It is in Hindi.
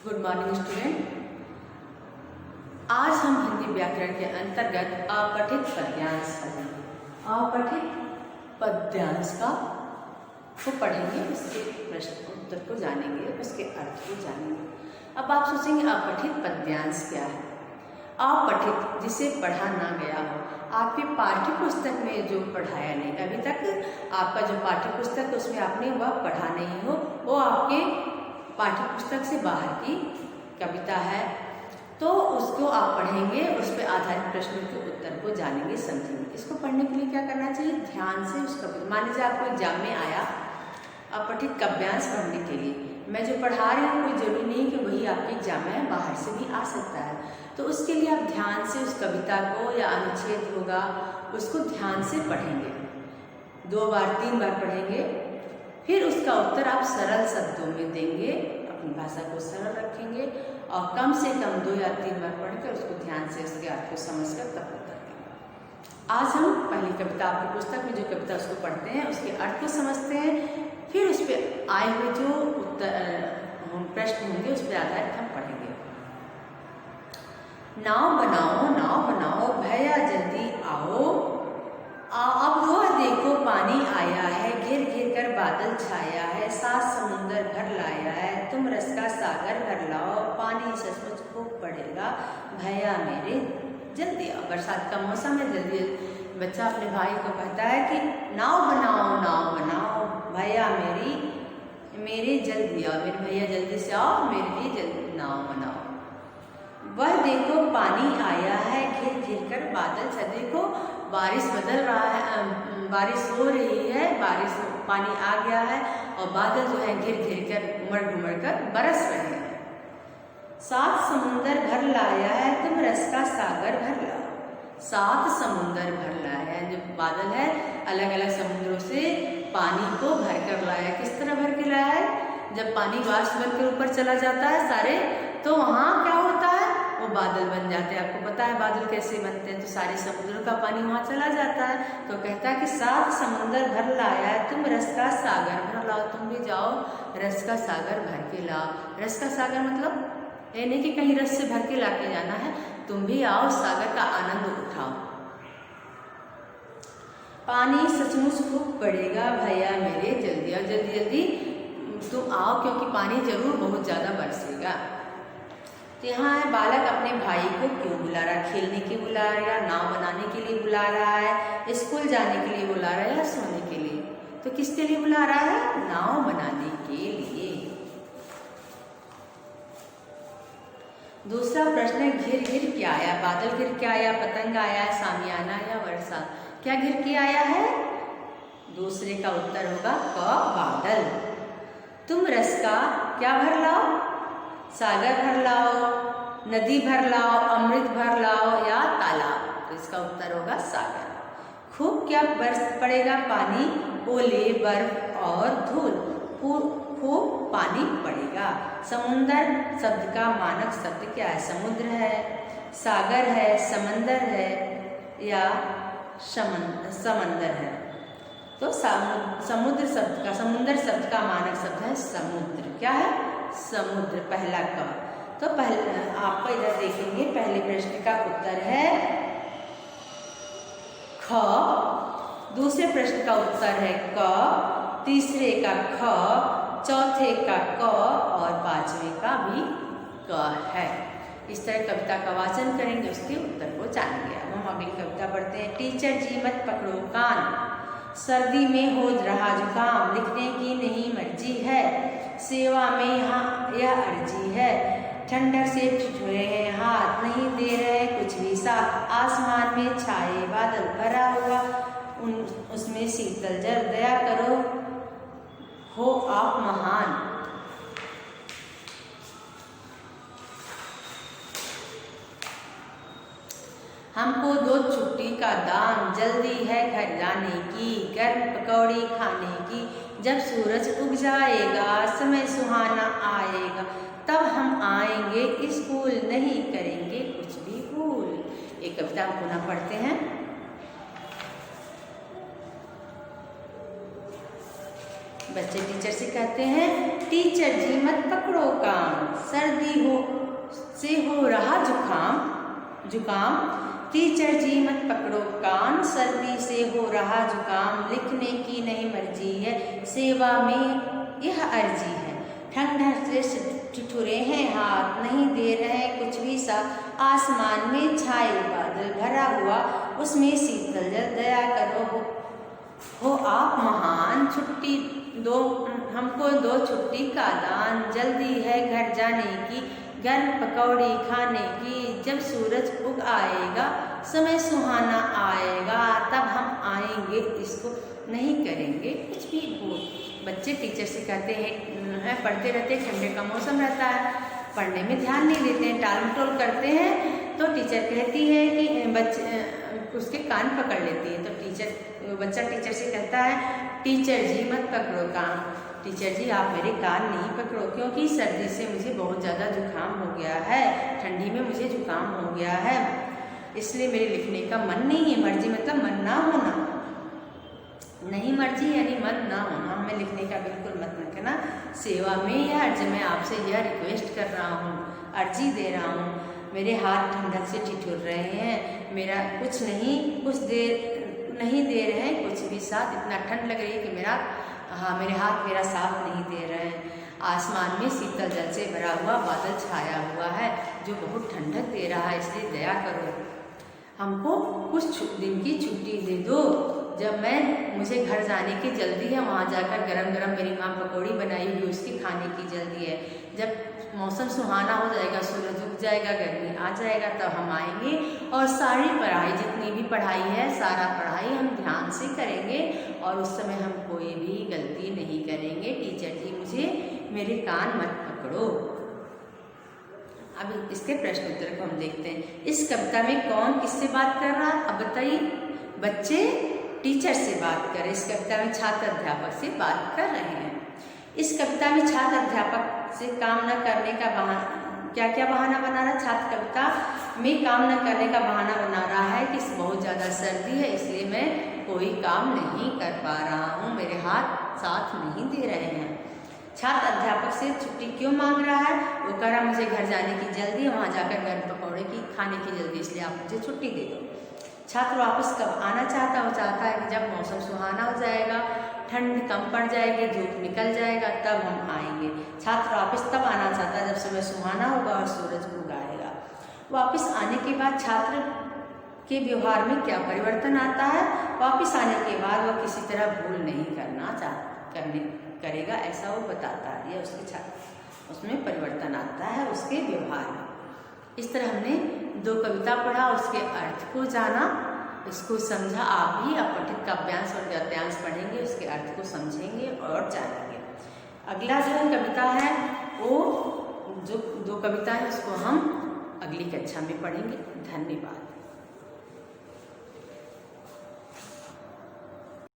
Good morning student. आज हम हिंदी व्याकरण के अंतर्गत अपठित पद्यांश पढ़ेंगे। अपठित पद्यांश को पढ़ेंगे, उसके प्रश्न उत्तर को जानेंगे, उसके अर्थ को जानेंगे। अब आप सोचेंगे अपठित पद्यांश क्या है? अपठित जिसे पढ़ा ना गया हो, आपके पाठ्य पुस्तक में जो पढ़ाया नहीं, अभी तक आपका जो पाठ्य पुस्तक उसमें आपने वह पढ़ा नहीं हो, वो आपके पाठ्य पुस्तक से बाहर की कविता है, तो उसको आप पढ़ेंगे, उस पर आधारित प्रश्नों के उत्तर को जानेंगे, समझेंगे। इसको पढ़ने के लिए क्या करना चाहिए? ध्यान से उस कविता, मान लीजिए आपको एग्जाम में आया अपठित काव्यांश पढ़ने के लिए, मैं जो पढ़ा रही हूँ कोई जरूरी नहीं कि वही आपके एग्जाम में बाहर से भी आ सकता है, तो उसके लिए आप ध्यान से उस कविता को या अनुच्छेद होगा उसको ध्यान से पढ़ेंगे, 2 बार 3 बार पढ़ेंगे, फिर उसका उत्तर आप सरल शब्दों में देंगे, अपनी भाषा को सरल रखेंगे और कम से कम 2 या 3 बार पढ़कर उसको ध्यान से उसके अर्थ को समझकर तब उत्तर देंगे। आज हम पहली कविता, आपकी पुस्तक में जो कविता उसको पढ़ते हैं, उसके अर्थ को समझते हैं, फिर उस पर आए हुए जो उत्तर प्रश्न होंगे उस पर आधारित हम पढ़ेंगे। नाव बनाओ भैया जल्दी आओ, अब वह देखो पानी आया है, घिर घिर कर बादल छाया है, 7 समुंदर भर लाया है, तुम रस का सागर भर लाओ, पानी सचमुच खूब पड़ेगा भैया मेरे जल्दी आओ। बरसात का मौसम है, जल्दी बच्चा अपने भाई को कहता है कि नाव बनाओ भैया मेरे जल्दी आओ, मेरे भैया जल्दी से आओ, मेरे लिए जल्दी नाव बनाओ। वह देखो पानी आया है, घिर घिर कर बादल छा, देखो बारिश बदल रहा है, बारिश हो रही है, पानी आ गया है और बादल जो है घिर घिर कर उमड़ कर बरस रहे हैं। 7 समुंदर भर लाया है, तुम रस का सागर भर लाओ। 7 समुंदर भर लाया है, जो बादल है अलग अलग समुद्रों से पानी को भर कर लाया है। किस तरह भर के लाया है? जब पानी वाष्प बन के ऊपर चला जाता है सारे, तो वहाँ क्या होता है? वो बादल बन जाते हैं। आपको पता है बादल कैसे बनते हैं? तो सारे समुद्रों का पानी वहाँ चला जाता है। तो कहता है कि 7 समुंदर भर लाया है, तुम रस का सागर भर लाओ, तुम भी जाओ रस का सागर भर के लाओ। रस का सागर मतलब ये नहीं कि कहीं रस से भर के ला के जाना है, तुम भी आओ सागर का आनंद उठाओ। पानी सचमुच खूब पड़ेगा भैया मेरे जल्दी आओ, जल्दी जल्दी तुम आओ, क्योंकि पानी जरूर बहुत ज़्यादा बरसेगा। तो यहाँ है बालक अपने भाई को क्यों बुला रहा है? खेलने के लिए बुला रहा है, नाव बनाने के लिए बुला रहा है, स्कूल जाने के लिए बुला रहा है या सोने के लिए? तो किसके लिए बुला रहा है? नाव बनाने के लिए। दूसरा प्रश्न है घिर घिर क्या आया? बादल घिर के आया, पतंग आया, सामियाना या वर्षा? क्या घिर के आया है? दूसरे का उत्तर होगा क बादल। तुम रस का क्या भर लाओ? सागर भर लाओ, नदी भर लाओ, अमृत भर लाओ या तालाब? तो इसका उत्तर होगा सागर। खूब क्या बरस पड़ेगा पानी? ओले, बर्फ और धूल, खूब पानी पड़ेगा। समुंदर शब्द का मानक शब्द क्या है? समुद्र है, सागर है, समंदर है या समंदर है? तो समुद्र शब्द का मानक शब्द है समुद्र। क्या है? समुद्र, पहला का। तो पहले आपको इधर देखेंगे, पहले प्रश्न का उत्तर है ख, दूसरे प्रश्न का उत्तर है क, तीसरे का ख, चौथे का क और 5वें का भी क है। इस तरह कविता का वाचन करेंगे, उसके उत्तर को जानेंगे। अब हम अगली कविता पढ़ते हैं। टीचर जी मत पकड़ो कान, सर्दी में हो रहा जुकाम, लिखने की नहीं मर्जी है, सेवा में यहाँ यह अर्जी है, ठंडक से ठिठुरे हैं हाथ, नहीं दे रहे कुछ भी साथ, आसमान में छाए बादल भरा हुआ, उसमें शीतल जल, दया करो हो आप महान। हमको 2 छुट्टी का दाम, जल्दी है घर जाने की, गर्म पकौड़ी खाने की, जब सूरज उग जाएगा समय सुहाना आएगा, तब हम आएंगे स्कूल, नहीं करेंगे कुछ भी भूल। एक कविता हम पुनः पढ़ते हैं। बच्चे टीचर से कहते हैं, टीचर जी मत पकड़ो कान, सर्दी से हो रहा जुकाम। टीचर जी मत पकड़ो कान, सर्दी से हो रहा जुकाम। लिखने की नहीं मर्जी है, सेवा में यह अर्जी है। ठंड से ठिठुरे हैं हाथ, नहीं दे रहे कुछ भी साथ। आसमान में छाए बादल भरा हुआ, उसमें शीतल जल। दया करो हो आप महान, छुट्टी दो हमको, दो छुट्टी का दान। जल्दी है घर जाने की, गर्म पकौड़ी खाने की। जब सूरज उग आएगा, समय सुहाना आएगा, तब हम आएंगे, इसको नहीं करेंगे कुछ भी भूल। बच्चे टीचर से कहते हैं, पढ़ते रहते, ठंडे का मौसम रहता है, पढ़ने में ध्यान नहीं देते हैं, टाल मटोल करते हैं। तो टीचर कहती है कि बच्चे उसके कान पकड़ लेती है। तो बच्चा टीचर से कहता है, टीचर जी मत पकड़ो कान। टीचर जी आप मेरे कान नहीं पकड़ो, क्योंकि सर्दी से मुझे बहुत ज़्यादा जुकाम हो गया है, ठंडी में मुझे जुकाम हो गया है, इसलिए मेरे लिखने का मन नहीं है। मर्जी मतलब मन ना होना, नहीं मर्जी यानी मन ना होना, हमें लिखने का बिल्कुल मत न करना। सेवा में यह अर्ज, मैं आपसे यह रिक्वेस्ट कर रहा हूँ, अर्जी दे रहा हूँ। मेरे हाथ ठंडक से ठिठुर रहे हैं, मेरा कुछ देर नहीं दे रहे हैं कुछ भी साथ। इतना ठंड लग रही है कि मेरे हाथ मेरा साथ नहीं दे रहे हैं। आसमान में शीतल जल से भरा हुआ बादल छाया हुआ है, जो बहुत ठंडक दे रहा है, इसलिए दया करो, हमको कुछ दिन की छुट्टी दे दो। जब मुझे घर जाने की जल्दी है, वहाँ जाकर गरम गरम मेरी माँ पकौड़ी बनाई हुई उसकी खाने की जल्दी है। जब मौसम सुहाना हो जाएगा, सूरज उग जाएगा, गर्मी आ जाएगा, तब हम आएंगे और सारी पढ़ाई, जितनी भी पढ़ाई है, सारा पढ़ाई हम ध्यान से करेंगे और उस समय हम कोई भी गलती नहीं करेंगे। टीचर जी मुझे मेरे कान मत पकड़ो। अब इसके प्रश्न उत्तर को हम देखते हैं। इस कविता में कौन किससे बात कर रहा है? अब बताइए। बच्चे टीचर से बात कर रहे हैं। इस कविता में छात्र अध्यापक से बात कर रहे हैं। इस कविता में छात्र अध्यापक से काम न करने का बहाना, क्या बहाना बना रहा है? छात्र कविता में काम न करने का बहाना बना रहा है कि बहुत ज़्यादा सर्दी है, इसलिए मैं कोई काम नहीं कर पा रहा हूँ, मेरे हाथ साथ नहीं दे रहे हैं। छात्र अध्यापक से छुट्टी क्यों मांग रहा है? वो कह रहा मुझे घर जाने की जल्दी है, वहाँ जाकर गर्म पकौड़े की खाने की जल्दी, इसलिए आप मुझे छुट्टी दे दो। छात्र वापस कब आना चाहता है? वो चाहता है कि जब मौसम सुहाना हो जाएगा, ठंड कम पड़ जाएगी, धूप निकल जाएगा, तब हम आएंगे। छात्र वापस तब आना चाहता है जब समय सुहाना होगा और सूरज उग आएगा। वापस आने के बाद छात्र के व्यवहार में क्या परिवर्तन आता है? वापस आने के बाद वह किसी तरह भूल नहीं करेगा, ऐसा वो बताता है। यह उसके छात्र उसमें परिवर्तन आता है उसके व्यवहार में। इस तरह हमने दो कविता पढ़ा, उसके अर्थ को जाना, इसको समझा। आप भी अपठित काव्यांश और गद्यांश पढ़ेंगे, उसके अर्थ को समझेंगे और जानेंगे। अगला जो कविता है, वो जो दो कविता है उसको हम अगली कक्षा में पढ़ेंगे। धन्यवाद।